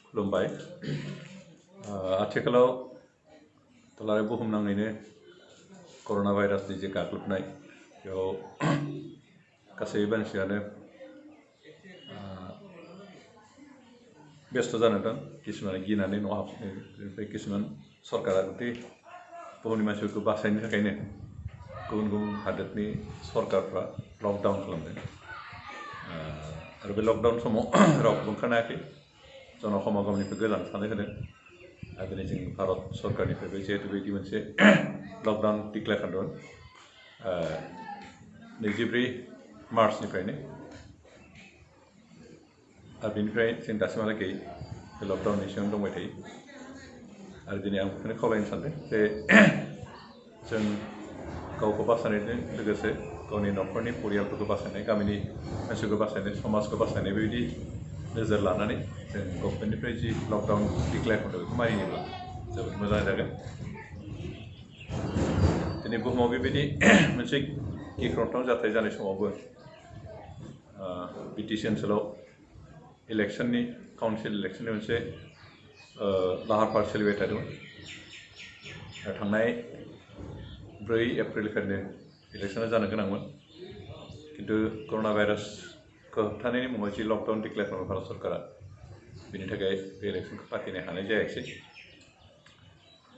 खुलुमबाय आथिखालाव दुलाराय बुहुमनाङैनो कर'ना भाइरासनि जे गाग्लोबनाय बेयाव गासैबो मानसियानो बेस्थ' जाना दं किसुमाना गिनानै न'आव हाबनाय किसुमान सरकारा गटे बुहुमनि मानसिफोरखौ बासायनो थाखायनो गुबुन गुबुन हादोरनि सरकारफ्रा लकडाउन खालामदों आरो बे लकडाउन समाव रावखौबो ओंखारनो हायाखै जनसमागमनिफ्राय गोजान थानो होदों आरो दिनै जों भारत सरकारनिफ्रायबो जिहेतु बिदि मोनसे लकडाउन डिक्लेयार खालामदोंमोन 24 मार्चनिफ्रायनो आरो बेनिफ्राय जों दासिमहालागै बे लकडाउननि सिङाव दंबाय थायो आरो दिनै आं बेखौनो खावलायनो सानदों जे जों गावखौ बासायनायजों लोगोसे गावनि न'खरनि परियालफोरखौ बासायनाय गामिनि मानसिफोरखौ बासायनाय समाजखौ बासायनाय बेबायदि नोजोर लानानै जों गभर्नमेन्टनिफ्राय जि लकडाउन डिक्लेयार खालामदों बेखौ मानियोब्ला जोबोद मोजां जागोन दिनै बुहुमाव बेबायदि मोनसे गिख्रंथाव जाथाय जानाय समावबो बिटिसि ओनसोलाव इलेक्शननि काउन्सिल इलेक्शननि मोनसे लाहार फाहार सोलिबाय थादोंमोन थांनाय 4 एप्रिलनिफ्रायनो इलेक्शना जानो गोनांमोन किन्तु कर'ना भाइरासखौ होबथानायनि मुङाव जि लकडाउन डिक्लेयार खालामो भारत सरकारा बेनि थाखाय बे इलेक्शनखौ फाथिनो हानाय जायाखिसै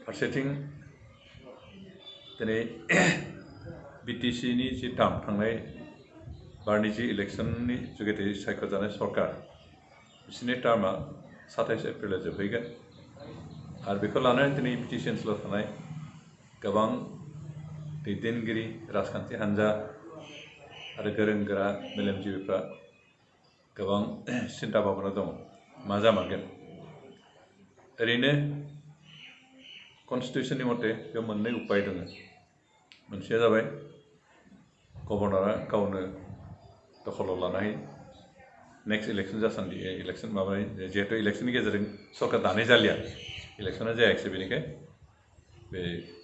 फारसेथिं दिनै बिटिसिनि जि टार्म थांनाय बारनि जि इलेक्शननि जुगेदि सायख'जानाय सरकार बिसोरनि टार्मा 27 एप्रिलाव जोबहैगोन आरो बेखौ लानानै दिनै बिटिसि ओनसोलाव थानाय गोबां दैदेनगिरि राजखान्थि हान्जा आरो गोरों गोरा मेलेमजिबिफ्रा गोबां सिन्ता भाबना दङ मा जामारगोन ओरैनो कन्स्टिटिउसननि मथे बेयाव मोननै उपाय दङ मोनसेया जाबाय गभर्नरा गावनो दखलाव लानो हायो नेक्स्ट इलेक्शन जासान्दि इलेक्शन माबानाय जिहेतु इलेक्शननि गेजेरजों सरकार दानाय जालिया इलेक्शना जायाखिसै बेनिखाय बे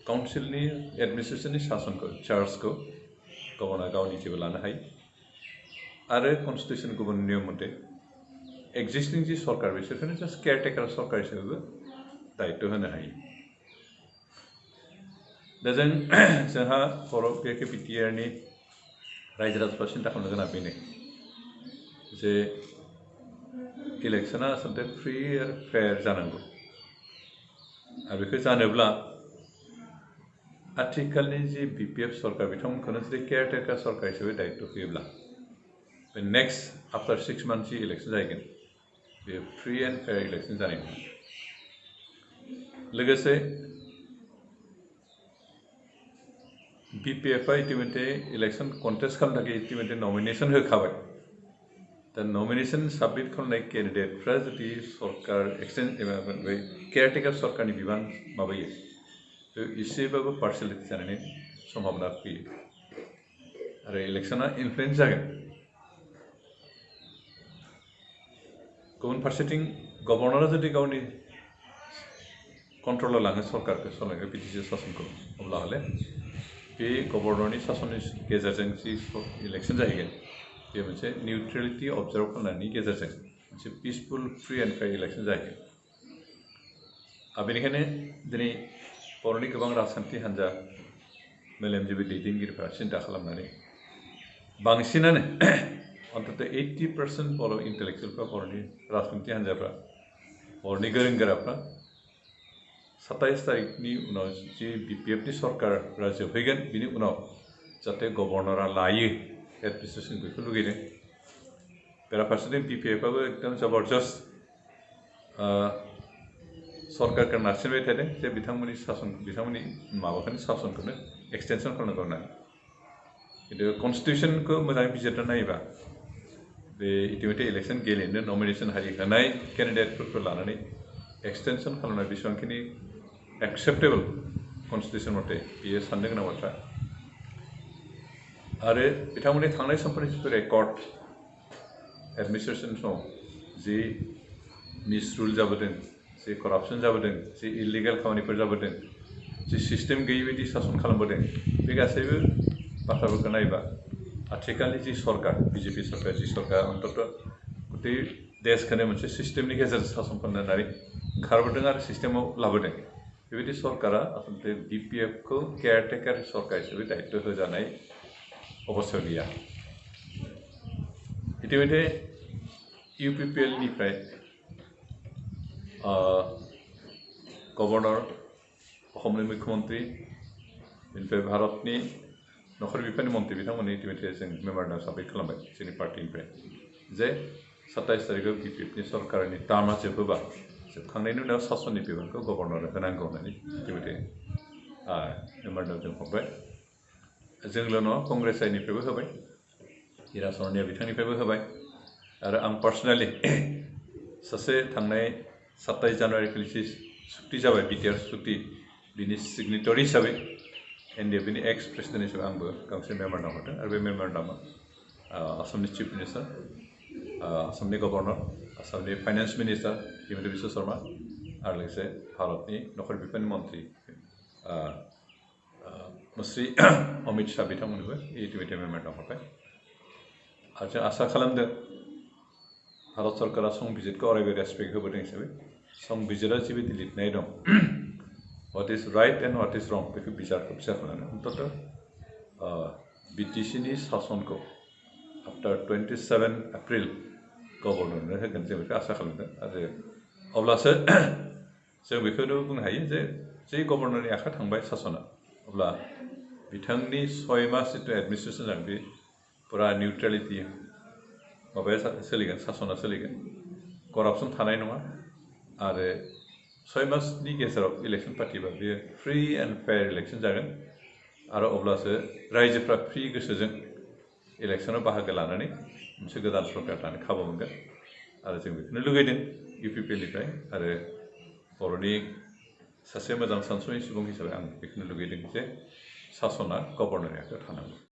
काउन्सिलनि एडमिनिस्ट्रेसननि सासनखौ चार्जखौ गभर्नरा गावनि जेबो लानो हायो आरो कन्स्टिटिउसन गुबुन नियम मथे एक्जिस्टिं जि सरकार बिसोरखौनो जास्ट केयारटेकार सरकार हिसाबैबो दायित्व होनो हायो दा जोंहा बे बिटिआरनि रायजो राजाफ्रा सिन्ता खालामनो गोनां बेनो जे इलेक्शना आसलते फ्रि आरो फेयार जानांगौ आरो बेखौ जानोब्ला आथिखालनि जि बिपिएफ सरकार बिथांमोनखौनो जुदि केयारटेकार सरकार हिसाबै दायित्व होयोब्ला बे नेक्स्ट आफ्टार 6 months जि इलेक्शन जाहैगोन बे फ्रि एन्ड फेयार इलेक्शन जानाय नङा लोगोसे बिपिएफआ इतिमধ্যে इलेक्शन कन्टेस्ट खालामनो थाखाय इतिमধ্যে नमिनेशन होखाबाय दा नमिनेशन साबमिट खालामनाय केन्डिडेटफ्रा जुदि सरकार एक्सटेन्ड केयारटेकार सरकारनि बिबान माबायो एसेबाबो पार्सुवेलिटि जानायनि सम्भावना फैयो आरो इलेक्शना इनफ्लुयेन्स जागोन गुबुन फारसेथिं गभर्नरा जुदि गावनि कन्ट्रलाव लाङो सरकारखौ सालायनो बिटिसि सासनखौ अब्ला हले बे गभर्नरनि सासननि गेजेरजों जि इलेक्शन जाहैगोन बे मोनसे निउट्रेलिटि अबजार्भ खालामनायनि गेजेरजों मोनसे पिसफुल फ्रि एन्ड फेयार इलेक्शन जाहैगोन आरो बेनिखायनो दिनै बर'नि गोबां राजखान्थि हान्जा मेलेमजिबि दैदेनगिरिफ्रा सिन्ता खालामनानै बांसिनानो अन्तत 80% बर' इन्टेलेक्चुवेलफ्रा बर'नि राजखान्थि हान्जाफ्रा बर'नि गोरों गोराफ्रा 27 तारिखनि उनाव जि बिपिएफनि सरकारा जोबहैगोन बिनि उनाव जाहाथे गभर्नरा लायो एडमिनिस्ट्रेसन बेखौ लुगैदों बेराफारसेथिं बिपिएफआबो एकदम जबरदस्त सरकारखौ नारसिनबाय थादों जे बिथांमोननि माबाखौनो सासनखौनो एक्सटेनसन खालामनांगौ होननानै खिन्थु कन्स्टिटिउसनखौ मोजाङै बिजिरना नायोबा बे इतिमধ্যে इलेक्शन गेलेनो नमिनेशन हारि होनाय केन्डिडेटफोरखौ लानानै एक्सटेनसन खालामनाय बेसेबांखिनि एक्सेप्टेबल कन्स्टिटिउसन मथे बेयो साननो गोनां बाथ्रा आरो बिथांमोननि थांनाय समफोरनि जिथु रेकर्ड एडमिनिस्ट्रेसन समाव जि मिसरुल जाबोदों जि करापसन जाबोदों जि इलिगेल खामानिफोर जाबोदों जि सिस्टेम गैयै बायदि सासन खालामबोदों बे गासैबो बाथ्राफोरखौ नायोबा आथिखालनि जि सरकार बिजेपि सरकार जि सरकार अन्तत गटे देशखौनो मोनसे सिस्टेमनि गेजेरजों सासन खालामनो होननानै ओंखारबोदों आरो सिस्टेमाव लाबोदों बेबायदि सरकारा आसलते बिपिएफखौ केयारटेकार सरकार हिसाबै दायित्व होजानाय अबस्थायाव गैया इतिमধ্যে इउपिपिएलनिफ्राय गभर्नर असमनि मुख्यमंत्री बेनिफ्राय भारतनि नखर बिफाननि मन्त्रि बिथांमोननि इतिमধ্যে जों मेम'रेन्डाम साबमिट खालामबाय जोंनि पार्टिनिफ्राय जे 27 तारिखआव बिपिएफनि सरकारनि टार्मआ जोबोबा जोबखांनायनि उनाव सासननि बिबानखौ गभर्नरनो होनांगौ होननानै इतिमধ্যে मेम'रेन्डाम जों हरबाय जोंल' नङा कंग्रेस साइडनिफ्रायबो होबाय हिरा सरनिया बिथांनिफ्रायबो होबाय आरो आं पार्सनेलि सासे थांनाय 27 जानुवारि खालि सुक्ति जाबाय बिटिआर सुक्ति बिनि सिगनेटरि हिसाबै एनडिएफबिनि एक्स प्रेसिडेन्ट हिसाबै आंबो गांसे मेम'रेन्डाम हरदों आरो बे मेम'रेन्डामा आसामनि चिफ मिनिस्टार आसामनि गभर्नर आसामनि फाइनान्स मिनिस्टार हिमन्त बिश्व शर्मा आरो लोगोसे भारतनि नखर बिफाननि मन्त्रि मुस्रि अमित शाह बिथांमोननोबो इतिमধ্যে मेम'रेन्डाम हरबाय आरो जों आसा खालामदों भारत सरकारा संबिजितखौ अरायबो रेसपेक्ट होबोदों हिसाबै संबिजितआ जिबायदि लिरनाय दं what is right and what is wrong बेखौ बिसारखौनो अन्तत बिटिसिनि सासनखौ आफ्टर 27 एप्रिल गभर्नरनो होगोन जों बेखौ आसा खालामदों आरो अब्लासो जों बेखौनो बुंनो हायो जे गभर्नरनि आखाइ थांबाय सासना अब्ला बिथांनि 6 मास जितु एडमिनिस्ट्रेसन जागोन बे पुरा निउट्रेलिटि माबाया सोलिगोन सासना सोलिगोन करापसन थानाय नङा आरो 6 मासनि गेजेराव इलेक्सन पार्टिबा बेयो फ्रि एन्ड फेयार इलेक्सन जागोन आरो अब्लासो रायजोफ्रा फ्रि गोसोजों इलेक्सनाव बाहागो लानानै मोनसे गोदान सरकार दानो खाबु मोनगोन आरो जों बेखौनो लुगैदों इउपिपिएलनिफ्राय आरो बर'नि सासे मोजां सानसुमै सुबुं हिसाबै आं बेखौनो लुगैदों जे सासना गभर्नरनि आखायाव थानांगौ